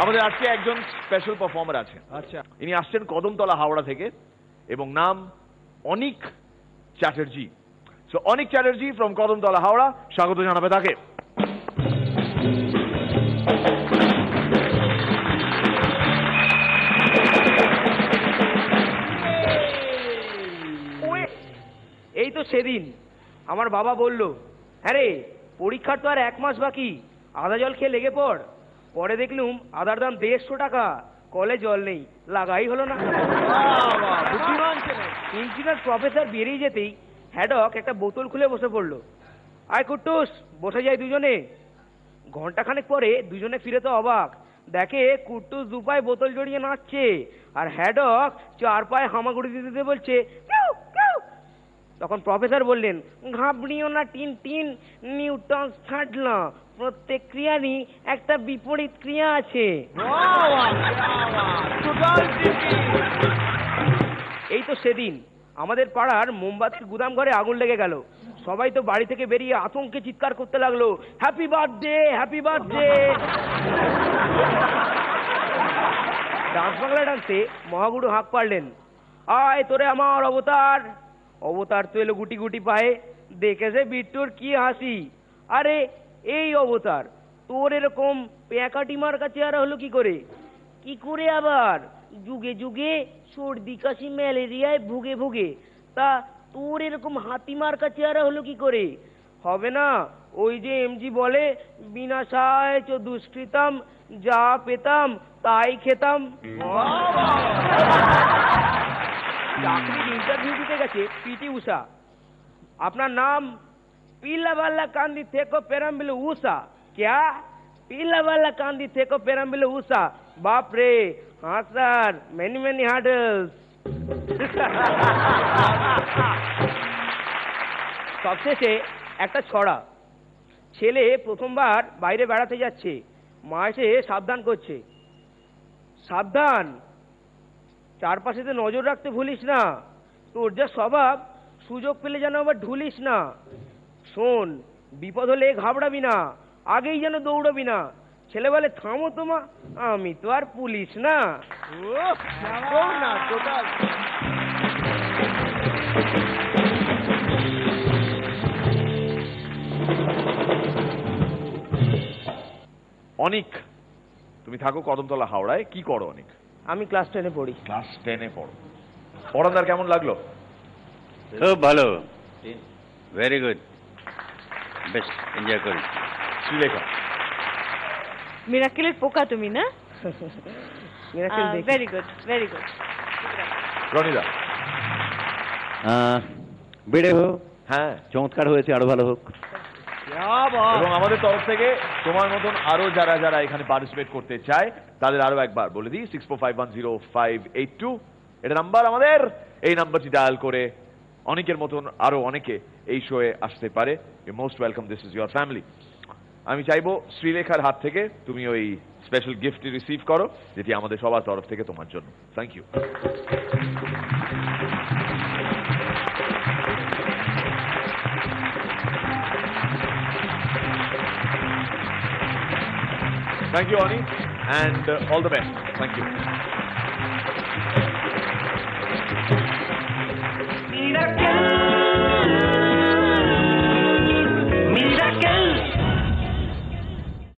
আমাদের আজকে একজন স্পেশাল পারফর্মার আছে। আচ্ছা, ইনি আসছেন কদমতলা হাওড়া থেকে এবং নাম অনিক চ্যাটার্জি। সো অনিক চ্যাটার্জি ফ্রম কদমতলা হাওড়া, স্বাগত জানাবে তাকে। এই তো সেদিন আমার বাবা বলল, হ্যাঁ রে পরীক্ষার তো আর 1 মাস বাকি, আদা জল খেয়ে লেগে পড়। পরে দেখলুম আদার দাম 150 টাকা, কলে জল নেই, লাগাই হলো না। প্রিন্সিপাল প্রফেসর বেরিয়ে যেতেই হ্যাডক একটা বোতল খুলে বসে পড়লো। আয় কুট্টুস, বসে যাই দুজনে। ঘন্টাখানেক পরে দুজনে ফিরে তো অবাক, দেখে কুট্টুস 2 পায়ে বোতল জড়িয়ে নাচছে আর হ্যাডক 4 পায়ে হামাগুড়ি দিতে দিতে বলছে পিউ পিউ। তখন প্রফেসর বললেন, ঘাবড়িও না টিন টিন, নিউটনস থার্ড ল, প্রত্যেক ক্রিয়ারই একটা বিপরীত ক্রিয়া আছে। এই তো সেদিন আমাদের পাড়ার মোমবাতির গুদাম ঘরে আগুন লেগে গেল। সবাই তো বাড়ি থেকে বেরিয়ে আতঙ্কে চিৎকার করতে লাগলো, happy birthday happy birthday. Dance Bangla ডান্সে মহাগুরু হাঁক পারলেন, আয় তোরে আমার অবতার। অবতার তো এলো গুটি গুটি পায়ে, দেখেছে বিট্টুর কি হাসি। আরে এই অবতার, তোর এরকম প্যাকাটি মার্কা চেহারা হলো কি করে? কি করে আবার? যুগে যুগে সর্দি কাশি ম্যালেরিয়ায় ভুগে ভুগে, তা তোর এরকম হাতি মার্কা চেহারা হলো কি করে? হবে না, ওই যে এমজি বলে, বিনাশায় চ দুষ্কৃতাম, যা পেতাম তাই খেতাম। চাকরির ইন্টারভিউ দিতে গেছে পিটি উষা। আপনার নাম? পিলাবাল্লা কান্দি থেকো পেরাম্বিল উষা। ক্যা? পিলাবাল্লা কান্দি থেকো পেরাম্বিল উষা। বাপ রে, হ্যাঁ স্যার, মেনি মেনি হার্ডলস। সবশেষে একটা ছড়া। ছেলে প্রথমবার বাইরে বেড়াতে যাচ্ছে, মা এসে সাবধান করছে, সাবধান, চারপাশেতে নজর রাখতে ভুলিস না, তোর যা স্বভাব, সুযোগ পেলে যেন আবার ঢুলিস না। শোন, বিপদ হলে ঘাবড়াবি না, আগেই যেন দৌড়বি না। ছেলে বলে, থামো তোমা, আমি তো আর পুলিশ না। অনিক, তুমি থাকো কদমতলা হাওড়ায়, কি করো অনিক? আমি ক্লাস 10-এ পড়ি। ক্লাস 10-এ পড়ো। পড়াদার কেমন লাগলো? খুব ভালো, ভেরি গুড, বেশ এনজয় করি। শ্রীলেখা? মিরাকেলের পোকা তুমি না? Very good, very good. রনিদা? বেড়ে হোক, হ্যাঁ, চমৎকার হয়েছে, আরো ভালো হোক। এবং আমাদের তরফ থেকে তোমার মতন আরো যারা যারা এখানে পার্টিসিপেট করতে চায় তাদের আরো একবার বলে দিই, 64510582 এটা নাম্বার আমাদের। এই নাম্বারটি ডায়াল করে অনেকের মতন আরো অনেকে এই শোয়ে আসতে পারে। You most welcome, this is your family. আমি চাইবো শ্রীলেখার হাত থেকে তুমি ওই স্পেশাল গিফটটি রিসিভ করো, যেটি আমাদের সবার তরফ থেকে তোমার জন্য। Thank you. Thank you, Ani, and all the best. Thank you.